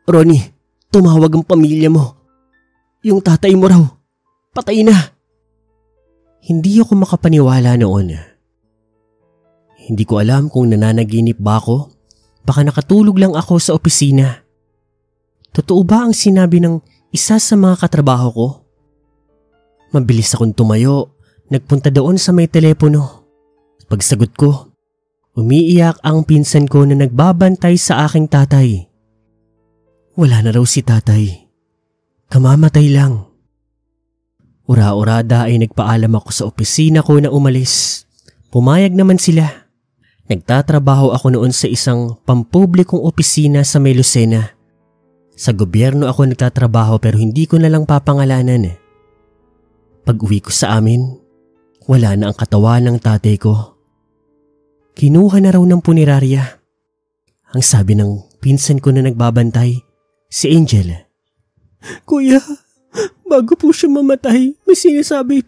Ronnie, tumawag ang pamilya mo. Yung tatay mo raw, patay na. Hindi ako makapaniwala noon. Hindi ko alam kung nananaginip ba ako. Baka nakatulog lang ako sa opisina. Totoo ba ang sinabi ng isa sa mga katrabaho ko? Mabilis akong tumayo, nagpunta doon sa may telepono. Pagsagot ko, umiiyak ang pinsan ko na nagbabantay sa aking tatay. Wala na raw si tatay. Kamamatay lang. Ura-urada ay nagpaalam ako sa opisina ko na umalis. Pumayag naman sila. Nagtatrabaho ako noon sa isang pampublikong opisina sa may Lucena. Sa gobyerno ako nagtatrabaho pero hindi ko na lang papangalanan. Pag-uwi ko sa amin, wala na ang katawan ng tatay ko. Kinuha na raw ng punerarya. Ang sabi ng pinsan ko na nagbabantay, si Angel. Kuya, bago po siya mamatay, may sinasabi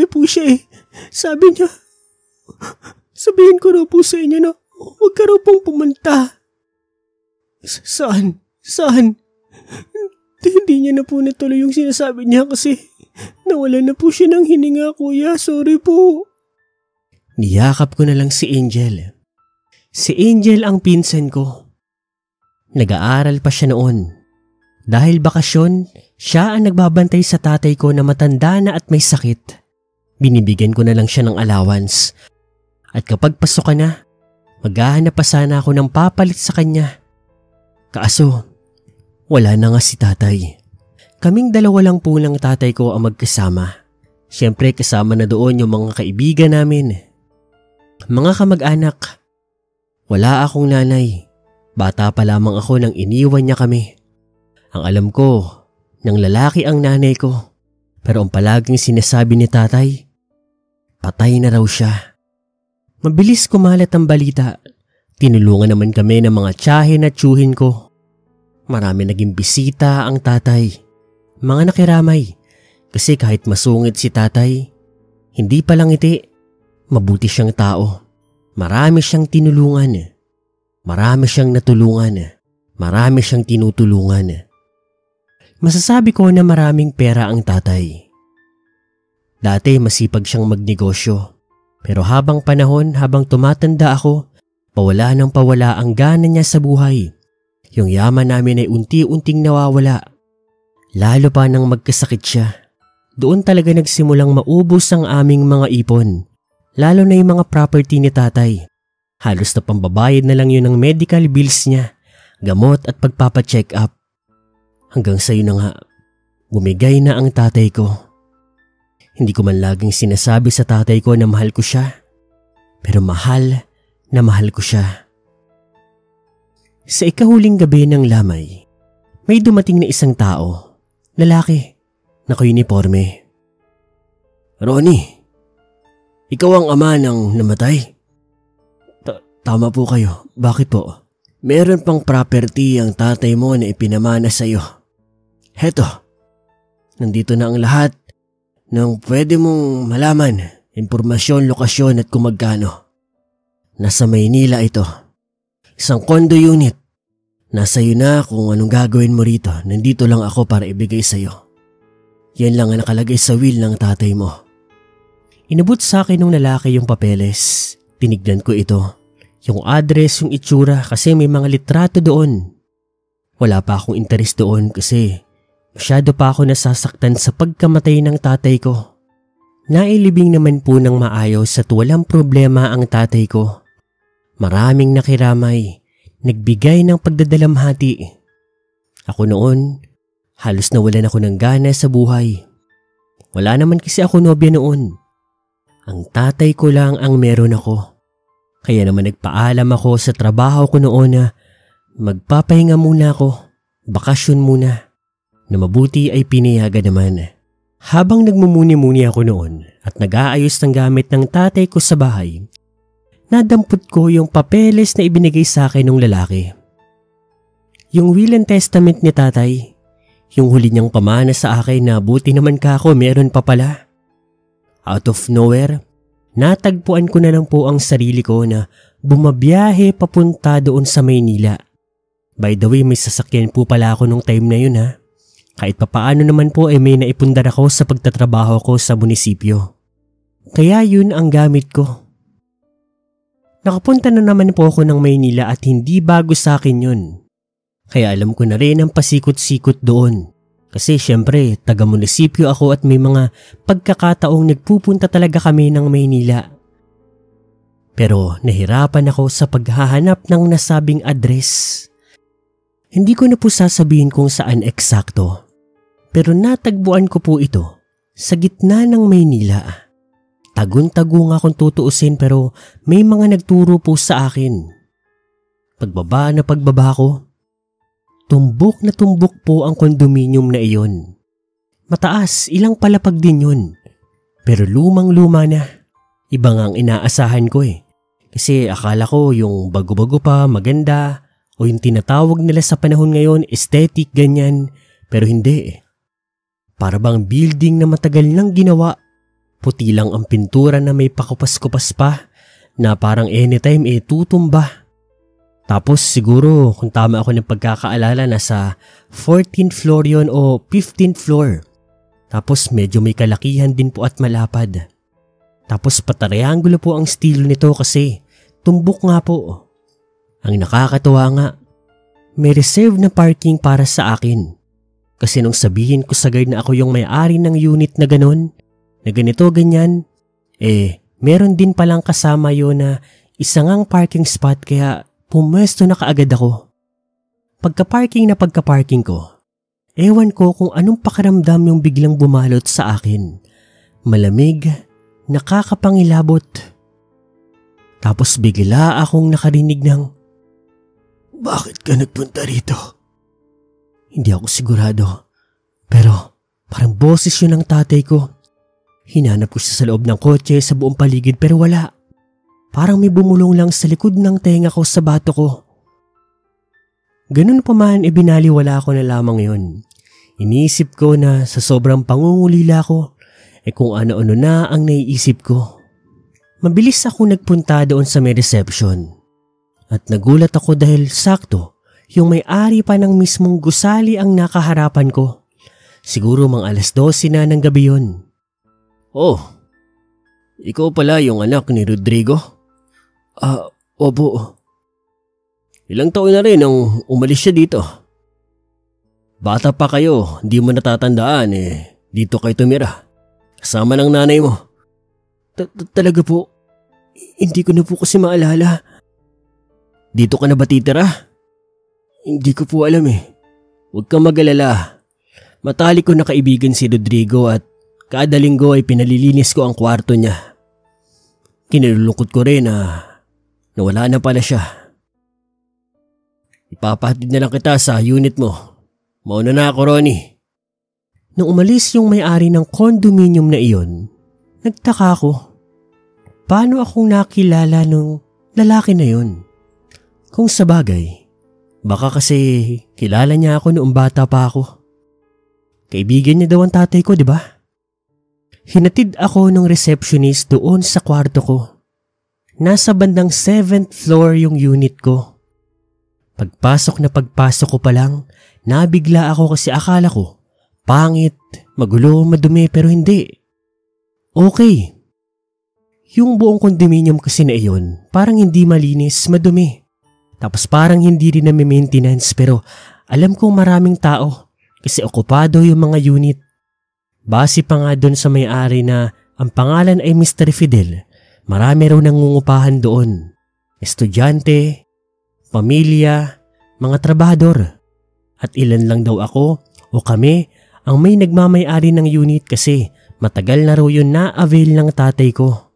po siya eh. Sabi niya, sabihin ko raw po sa inyo na huwag ka raw pong pumunta. Saan? Hindi niya na po natuloy yung sinasabi niya kasi nawala na po siya ng hininga, kuya. Sorry po. Niyakap ko na lang si Angel. Si Angel ang pinsan ko. Nag-aaral pa siya noon. Dahil bakasyon, siya ang nagbabantay sa tatay ko na matanda na at may sakit. Binibigyan ko na lang siya ng allowance. At kapag pasok ka na, maghahanap pa sana ako ng papalit sa kanya. Kaso, wala na nga si tatay. Kaming dalawa lang po ng tatay ko ang magkasama. Siyempre kasama na doon yung mga kaibigan namin. Mga kamag-anak. Wala akong nanay. Bata pa lamang ako nang iniwan niya kami. Ang alam ko, ng lalaki ang nanay ko. Pero ang palaging sinasabi ni tatay, patay na raw siya. Mabilis kumalat ang balita. Tinulungan naman kami ng mga tiyahin at tiyuhin ko. Marami naging bisita ang tatay. Mga nakiramay. Kasi kahit masungit si tatay, hindi pa lang ngiti. Mabuti siyang tao. Marami siyang tinulungan. Marami siyang natulungan. Marami siyang tinutulungan. Masasabi ko na maraming pera ang tatay. Dati masipag siyang magnegosyo. Pero habang panahon, habang tumatanda ako, pawala ng pawala ang gana niya sa buhay. Yung yaman namin ay unti-unting nawawala. Lalo pa nang magkasakit siya. Doon talaga nagsimulang maubos ang aming mga ipon. Lalo na yung mga property ni tatay. Halos na pambabayad na lang yun ng medical bills niya, gamot at pagpapacheck up. Hanggang sa yun na nga, bumigay na ang tatay ko. Hindi ko man laging sinasabi sa tatay ko na mahal ko siya. Pero mahal na mahal ko siya. Sa ikahuling gabi ng lamay, may dumating na isang tao. Lalaki, naka-uniforme. Ronnie, ikaw ang ama ng namatay? Tama po kayo. Bakit po? Meron pang property ang tatay mo na ipinamana sa'yo. Heto, nandito na ang lahat ng pwede mong malaman, impormasyon, lokasyon at kung magkano. Nasa Maynila ito. Isang condo unit. Nasa iyo na kung anong gagawin mo rito. Nandito lang ako para ibigay sa'yo. Yan lang ang nakalagay sa will ng tatay mo. Inabot sa akin ng lalaki yung papeles. Tinignan ko ito. Yung address, yung itsura kasi may mga litrato doon. Wala pa akong interes doon kasi masyado pa ako nasasaktan sa pagkamatay ng tatay ko. Nailibing naman po ng maayos at walang problema ang tatay ko. Maraming nakiramay, nagbigay ng pagdadalamhati. Ako noon, halos nawalan ako ng gana sa buhay. Wala naman kasi ako nobya noon. Ang tatay ko lang ang meron ako. Kaya naman nagpaalam ako sa trabaho ko noon na magpapahinga muna ako, bakasyon muna, na mabuti ay pinayagan naman. Habang nagmumuni-muni ako noon at nag-aayos ng gamit ng tatay ko sa bahay, nadampot ko yung papeles na ibinigay sa akin ng lalaki. Yung will and testament ni tatay, yung huli niyang pamana sa akin na buti naman ka ako meron pa pala. Out of nowhere, natagpuan ko na lang po ang sarili ko na bumabiyahe papunta doon sa Maynila. By the way, may sasakyan po pala ako nung time na yun ha. Kahit papaano naman po may naipundar ako sa pagtatrabaho ko sa munisipyo. Kaya yun ang gamit ko. Nakapunta na naman po ako ng Maynila at hindi bago sa akin yun. Kaya alam ko na rin ang pasikot-sikot doon. Kasi syempre, taga-munisipyo ako at may mga pagkakataong nagpupunta talaga kami ng Maynila. Pero nahirapan ako sa paghahanap ng nasabing address. Hindi ko na po sasabihin kung saan eksakto. Pero natagbuan ko po ito sa gitna ng Maynila. Tagun-tago nga kung tutuusin pero may mga nagturo po sa akin. Pagbaba ko, tumbok na tumbok po ang kondominium na iyon. Mataas, ilang palapag din yun. Pero lumang-luma na. Iba nga ang inaasahan ko Kasi akala ko yung bago-bago pa, maganda, o yung tinatawag nila sa panahon ngayon, aesthetic, ganyan. Pero hindi Para bang building na matagal nang ginawa. Puti lang ang pintura na may pakupas-kupas pa na parang anytime tutumba. Tapos siguro kung tama ako ng pagkakaalala nasa 14th floor yon o 15th floor. Tapos medyo may kalakihan din po at malapad. Tapos patareangulo po ang estilo nito kasi tumbok nga po. Ang nakakatuwa nga, may reserve na parking para sa akin. Kasi nung sabihin ko sa guard na ako yung may-ari ng unit na ganun, na ganito ganyan, meron din palang kasama yun na isang ang parking spot kaya pumwesto na kaagad ako. Pagka-parking ko, ewan ko kung anong pakaramdam yung biglang bumalot sa akin. Malamig, nakakapangilabot. Tapos bigla akong nakarinig ng, "Bakit ka nagpunta rito?" Hindi ako sigurado, pero parang boses yun ng tatay ko. Hinanap ko siya sa loob ng kotse sa buong paligid pero wala. Parang may bumulong lang sa likod ng tenga ko sa bato ko. Ganun pa man binaliwala ko na lamang yun. Iniisip ko na sa sobrang pangungulila ko, kung ano-ano na ang naiisip ko. Mabilis ako nagpunta doon sa may reception. At nagulat ako dahil sakto, yung may-ari pa ng mismong gusali ang nakaharapan ko. Siguro mga 12:00 na ng gabi yun. "Oh, ikaw pala yung anak ni Rodrigo?" Opo." "Ilang taon na rin nang umalis siya dito?" "Bata pa kayo, di mo natatandaan dito kayo tumira. Kasama ng nanay mo." Talaga po, hindi ko na po kasi maalala." "Dito ka na ba titira?" "Hindi ko po alam Huwag kang mag-alala. Matalik ko na kaibigan si Rodrigo at kada linggo pinalilinis ko ang kwarto niya. Kinalulungkot ko rin na wala na pala siya. Ipapahatid na lang kita sa unit mo. Mauna na ako, Ronnie." Nung umalis yung may-ari ng condominium na iyon, nagtaka ako. Paano akong nakilala nung lalaki na yun? Kung sabagay, baka kasi kilala niya ako noong bata pa ako. Kaibigan niya daw ang tatay ko, di ba? Hinatid ako ng receptionist doon sa kwarto ko. Nasa bandang 7th floor yung unit ko. Pagpasok ko pa lang, nabigla ako kasi akala ko, pangit, magulo, madumi pero hindi. Okay. Yung buong condominium kasi na iyon, parang hindi malinis, madumi. Tapos parang hindi rin na may maintenance pero alam kong maraming tao kasi okupado yung mga unit. Base pa nga doon sa may-ari na ang pangalan ay Mr. Fidel, marami raw nangungupahan doon. Estudyante, pamilya, mga trabahador. At ilan lang daw ako o kami ang may nagmamay-ari ng unit kasi matagal na raw yun na-avail ng tatay ko.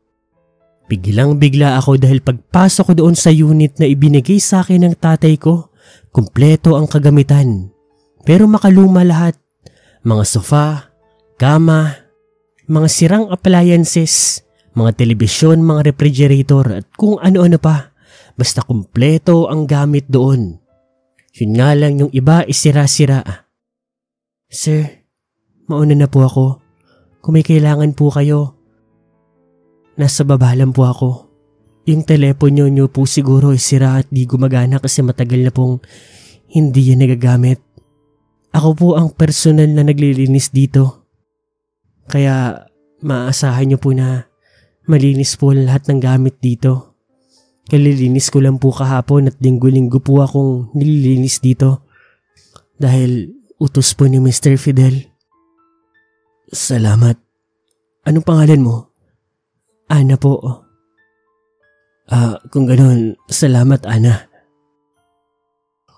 Biglang-bigla ako dahil pagpasok ko doon sa unit na ibinigay sa akin ng tatay ko, kumpleto ang kagamitan. Pero makaluma lahat. Mga sofa, kama, mga sirang appliances, mga telebisyon, mga refrigerator at kung ano-ano pa. Basta kumpleto ang gamit doon. Yun nga lang yung iba isira-sira. "Sir, mauna na po ako. Kung may kailangan po kayo, nasa baba lang po ako. Yung telepono nyo po siguro ay sira at di gumagana kasi matagal na pong hindi yan nagagamit. Ako po ang personal na naglilinis dito. Kaya maaasahan niyo po na malinis po lahat ng gamit dito. Kalilinis ko lang po kahapon at linggo-linggo po akong nililinis dito. Dahil utos po ni Mr. Fidel. Salamat. Anong pangalan mo? Ana po. Kung ganoon, salamat Ana.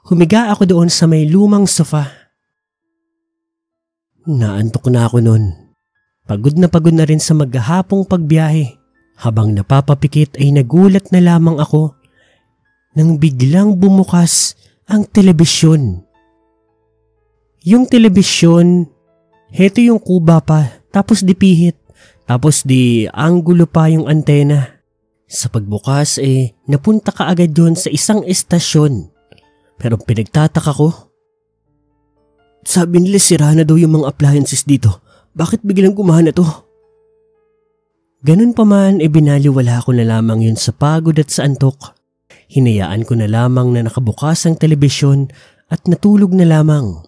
Humiga ako doon sa may lumang sofa. Naantok na ako noon. Pagod na rin sa maghahapong pagbiyahe. Habang napapapikit ay nagulat na lamang ako nang biglang bumukas ang telebisyon. Yung telebisyon, heto yung kuba pa, tapos di pihit, tapos di anggulo pa yung antena. Sa pagbukas napunta ka agad yun sa isang estasyon. Pero pinagtataka ko. Sabi nila sira na daw yung mga appliances dito. Bakit biglang gumana to? Ganun pa man binaliwala ko na lamang yun sa pagod at sa antok. Hinayaan ko na lamang na nakabukas ang telebisyon at natulog na lamang.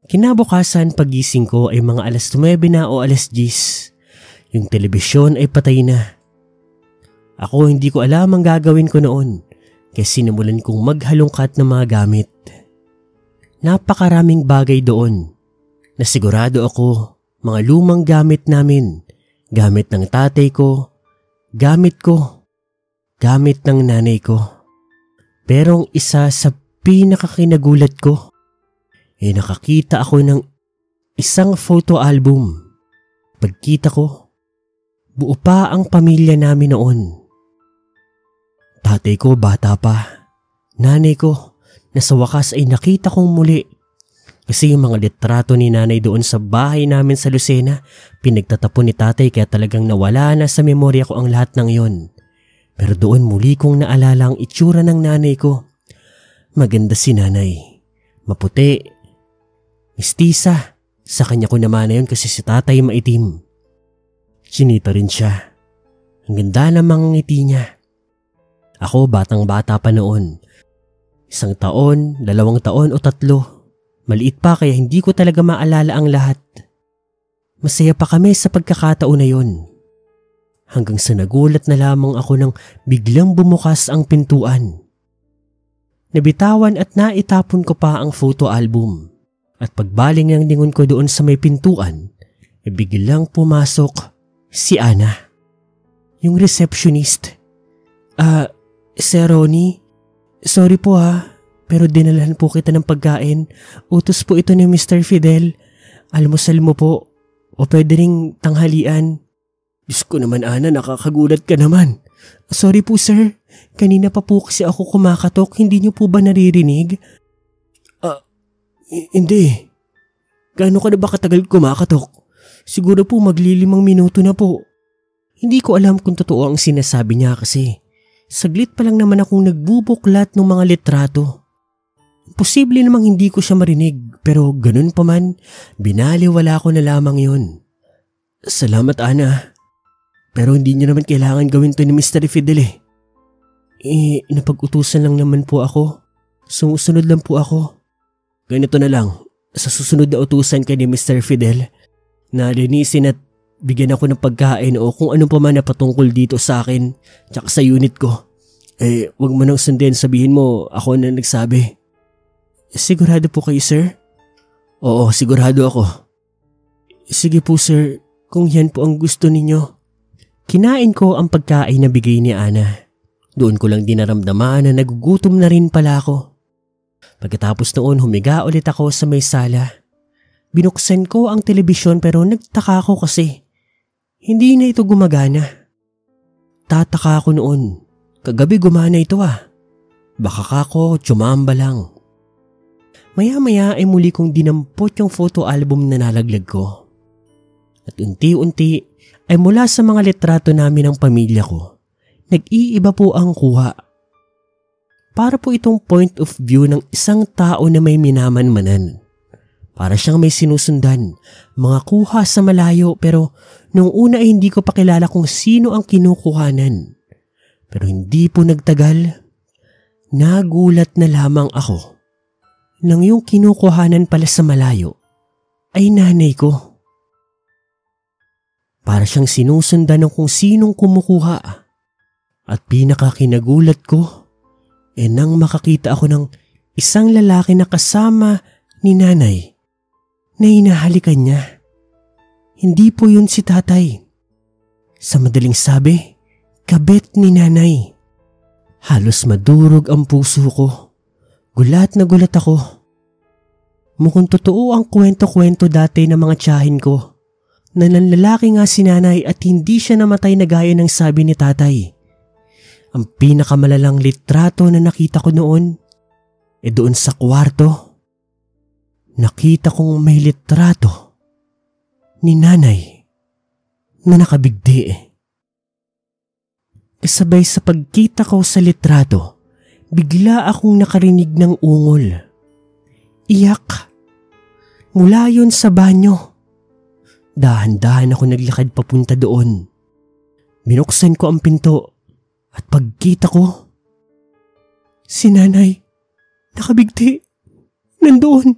Kinabukasan pagising ko ay mga alas 9 na o alas 10. Yung telebisyon ay patay na. Ako hindi ko alam ang gagawin ko noon. Kaya sinimulan kong maghalongkat ng mga gamit. Napakaraming bagay doon na sigurado ako mga lumang gamit namin, gamit ng tatay ko, gamit ko, gamit ng nanay ko. Pero ang isa sa pinakakinagulat ko, nakakita ako ng isang photo album. Pagkita ko, buo pa ang pamilya namin noon. Tatay ko bata pa. Nanay ko na sa wakas ay nakita kong muli. Kasi yung mga litrato ni nanay doon sa bahay namin sa Lucena, pinagtatapon ni tatay kaya talagang nawala na sa memorya ko ang lahat ng yon. Pero doon muli kong naalala ang itsura ng nanay ko. Maganda si nanay. Maputi. Mistisa. Sa kanya ko naman na yun kasi si tatay maitim. Chinita rin siya. Ang ganda namang ngiti niya. Ako batang-bata pa noon. 1 taon, 2 taon o 3. Maliit pa kaya hindi ko talaga maalala ang lahat. Masaya pa kami sa pagkakataon na yon. Hanggang sa nagulat na lamang ako nang biglang bumukas ang pintuan. Nabitawan at naitapon ko pa ang photo album. At pagbaling ng lingon ko doon sa may pintuan, biglang pumasok si Ana. Yung receptionist. Sir Ronnie, sorry po pero dinalahan po kita ng pagkain. Utos po ito ni Mr. Fidel. Almusal mo po o pwede ring tanghalian. Diyos ko naman Ana, nakakagulat ka naman. Sorry po sir, kanina pa po kasi ako kumakatok, hindi niyo po ba naririnig? Hindi. Gaano ka na ba katagal kumakatok? Siguro po maglilimang minuto na po. Hindi ko alam kung totoo ang sinasabi niya kasi. Saglit pa lang naman akong nagbubuklat ng mga litrato. Posible namang hindi ko siya marinig pero ganun pa man, binaliwala ko na lamang yon. Salamat Ana. Pero hindi niyo naman kailangan gawin to ni Mr. Fidel napag-utusan lang naman po ako. Sumusunod lang po ako. Ganito na lang, sa susunod na utusan kay ni Mr. Fidel, na linisin at bigyan ako ng pagkain o kung ano pa man na patungkol dito sa akin tsaka sa unit ko. Wag mo nang sundin, sabihin mo ako na nagsabi. Sigurado po kayo sir? Oo, sigurado ako. Sige po sir, kung yan po ang gusto ninyo. Kinain ko ang pagkain na bigay ni Ana. Doon ko lang dinaramdaman na nagugutom na rin pala ako. Pagkatapos noon humiga ulit ako sa may sala. Binuksan ko ang telebisyon pero nagtaka ako kasi hindi na ito gumagana. Tataka ako noon. Kagabi gumana ito Baka kako tsumamba lang. Maya-maya ay muli kong dinampot yung photo album na nalaglag ko. At unti-unti ay mula sa mga litrato namin ng pamilya ko, nag-iiba po ang kuha. Para po itong point of view ng isang tao na may minamanmanan. Para siyang may sinusundan, mga kuha sa malayo pero nung una ay hindi ko pa kilala kung sino ang kinukuhanan. Pero hindi po nagtagal, nagulat na lamang ako nang yung kinukuhanan pala sa malayo ay nanay ko. Para siyang sinusundan ng kung sinong kumukuha. At pinakakinagulat ko nang makakita ako ng isang lalaki na kasama ni nanay na hinahalikan niya. Hindi po yun si tatay. Sa madaling sabi, kabit ni nanay. Halos madurog ang puso ko. Gulat na gulat ako. Mukhang totoo ang kwento-kwento dati ng mga tiyahin ko na nanlalaki nga si nanay at hindi siya namatay na gaya ng sabi ni tatay. Ang pinakamalalang litrato na nakita ko noon doon sa kwarto. Nakita kong may litrato ni nanay na nakabigdi. Kasabay sa pagkita ko sa litrato, bigla akong nakarinig ng ungol. Iyak. Mula yun sa banyo. Dahan-dahan ako naglakad papunta doon. Binuksan ko ang pinto at pagkita ko, si nanay, nakabigti, nandoon.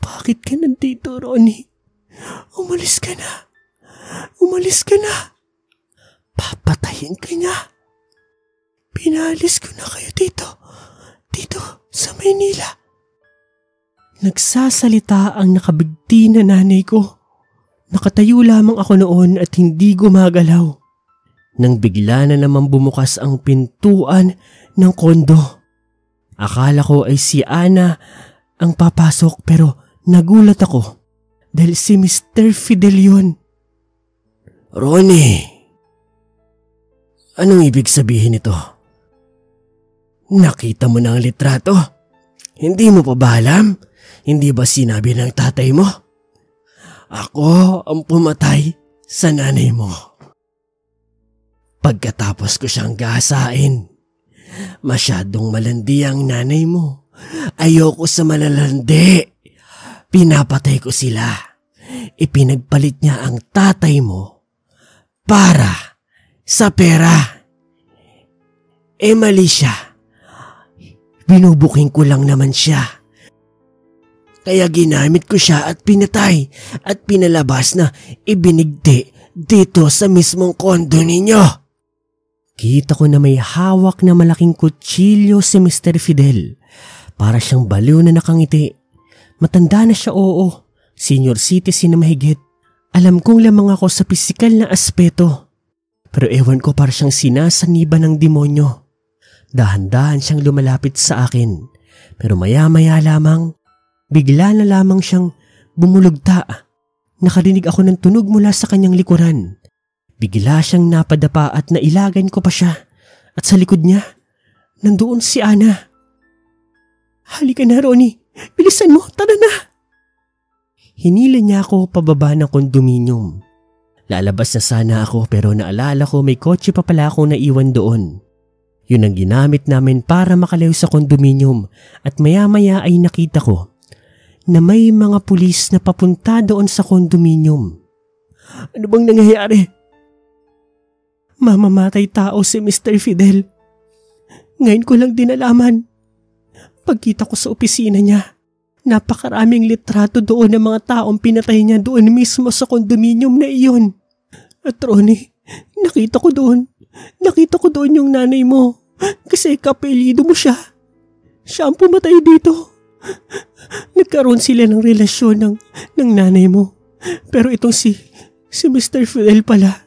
Bakit ka nandito, Ronnie? Umalis ka na. Umalis ka na. Papatayin ka niya. Pinalis ko na kayo dito sa Maynila. Nagsasalita ang nakabigti na nanay ko. Nakatayo lamang ako noon at hindi gumagalaw. Nang bigla na naman bumukas ang pintuan ng kondo. Akala ko ay si Ana ang papasok pero nagulat ako dahil si Mr. Fidel yun. Ronnie, anong ibig sabihin nito? Nakita mo na ang litrato? Hindi mo pa ba alam? Hindi ba sinabi ng tatay mo? Ako ang pumatay sa nanay mo. Pagkatapos ko siyang gasain, masyadong malandi ang nanay mo. Ayoko sa malalandi. Pinapatay ko sila. Ipinagpalit niya ang tatay mo para sa pera. Mali siya. Binubuking ko lang naman siya. Kaya ginamit ko siya at pinatay at pinalabas na ibinigti dito sa mismong kondo ninyo. Kita ko na may hawak na malaking kutsilyo si Mr. Fidel. Para siyang baliw na nakangiti. Matanda na siya, oo. Senior citizen na mahigit. Alam kong lamang ako sa pisikal na aspeto. Pero ewan ko para siyang sinasaniba ng demonyo. Dahan-dahan siyang lumalapit sa akin. Pero maya-maya lamang, bigla na lamang siyang bumulugta. Nakarinig ako ng tunog mula sa kanyang likuran. Bigla siyang napadapa at nailagan ko pa siya. At sa likod niya, nandoon si Ana. Halika na, Ronnie. Bilisan mo, tara na. Hinila niya ako pababa ng kondominium. Lalabas na sana ako pero naalala ko may kotse pa pala akong naiwan doon. Yun ang ginamit namin para makalayo sa kondominium at maya-maya ay nakita ko na may mga pulis na papunta doon sa kondominium. Ano bang nangyayari? Mamamatay tao si Mr. Fidel. Ngayon ko lang din nalaman. Pagkita ko sa opisina niya, napakaraming litrato doon ng mga taong pinatay niya doon mismo sa kondominium na iyon. At Ronnie, nakita ko doon yung nanay mo kasi kapelido mo siya. Siya ang pumatay dito. Nagkaroon sila ng relasyon ng nanay mo. Pero itong si Mr. Fidel pala,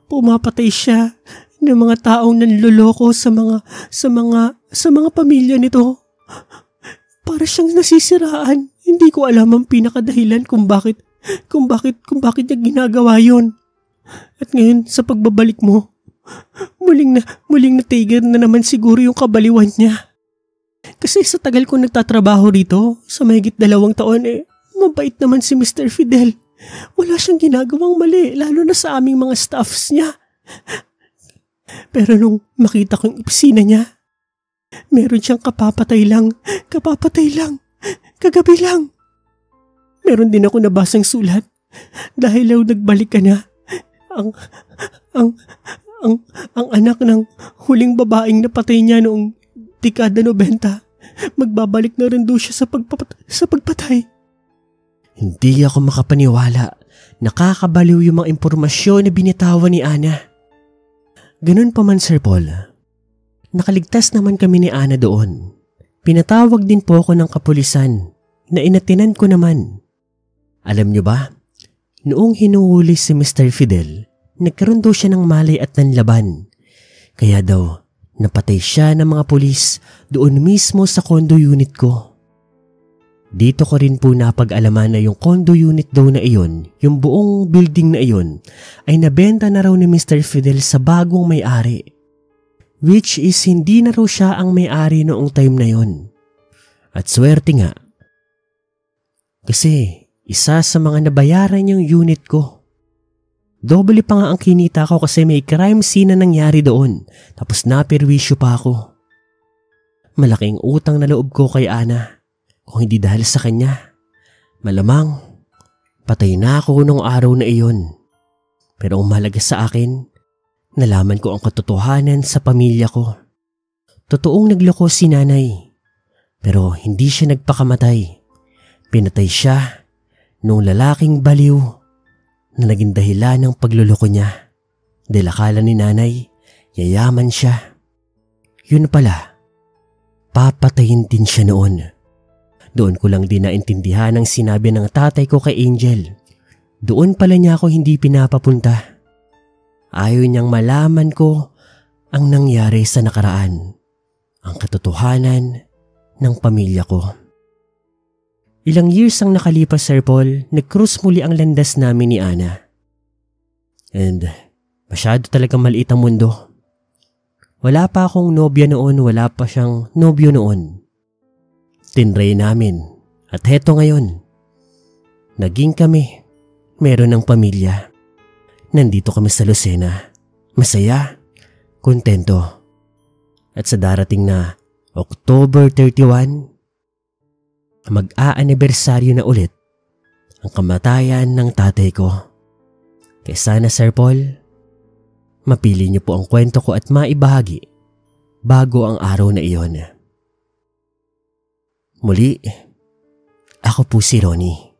pumapatay siya ng mga taong nanloloko sa mga pamilya nito. Para siyang nasisiraan. Hindi ko alam ang pinakadahilan kung bakit niya ginagawa yon. At ngayon sa pagbabalik mo, muling na tiger na naman siguro yung kabaliwan niya. Kasi sa tagal ko nagtatrabaho rito, sa mahigit 2 taon mabait naman si Mr. Fidel. Wala siyang ginagawang mali, lalo na sa aming mga staffs niya. Pero nung makita ko yung opisina niya, meron siyang kapapatay lang, kagabi lang. Meron din ako nabasang sulat, dahil daw nagbalik ka na, ang anak ng huling babaeng napatay niya noong dekada 90, magbabalik na rin doon siya sa pagpatay. Hindi ako makapaniwala. Nakakabaliw yung mga impormasyon na binitawan ni Ana. Ganun pa man, Sir Paul. Nakaligtas naman kami ni Ana doon. Pinatawag din po ako ng kapulisan na inatinan ko naman. Alam niyo ba, noong hinuhuli si Mr. Fidel, nagkaroon daw siya ng malay at nanlaban. Kaya daw, napatay siya ng mga pulis doon mismo sa condo unit ko. Dito ko rin po napag-alaman na yung condo unit daw na iyon, yung buong building na iyon, ay nabenta na raw ni Mr. Fidel sa bagong may-ari. Which is hindi na raw siya ang may-ari noong time na yon. At swerte nga. Kasi isa sa mga nabayaran yung unit ko. Doble pa nga ang kinita ko kasi may crime scene na nangyari doon. Tapos naperwisyo pa ako. Malaking utang na loob ko kay Ana. Kung hindi dahil sa kanya, malamang patay na ako nung araw na iyon. Pero ang mahalaga sa akin, nalaman ko ang katotohanan sa pamilya ko. Totoong nagloko si nanay. Pero hindi siya nagpakamatay. Pinatay siya nung lalaking baliw na naging dahilan ng pagluloko niya. Dahil akala ni nanay, yayaman siya. Yun pala, papatayin din siya noon. Doon ko lang din naintindihan ang sinabi ng tatay ko kay Angel. Doon pala niya ako hindi pinapapunta. Ayaw niyang malaman ko ang nangyari sa nakaraan. Ang katotohanan ng pamilya ko. Ilang years ang nakalipas, Sir Paul, nag-cruise muli ang landas namin ni Ana. And masyado talagang maliit ang mundo. Wala pa akong nobya noon, wala pa siyang nobyo noon. Tinray namin at heto ngayon. Naging kami, meron ng pamilya. Nandito kami sa Lucena, masaya, kontento. At sa darating na October 31, mag-a-anibersaryo na ulit ang kamatayan ng tatay ko. Kaya sana, Sir Paul, mapili niyo po ang kwento ko at maibahagi bago ang araw na iyon. Muli, ako po si Ronnie.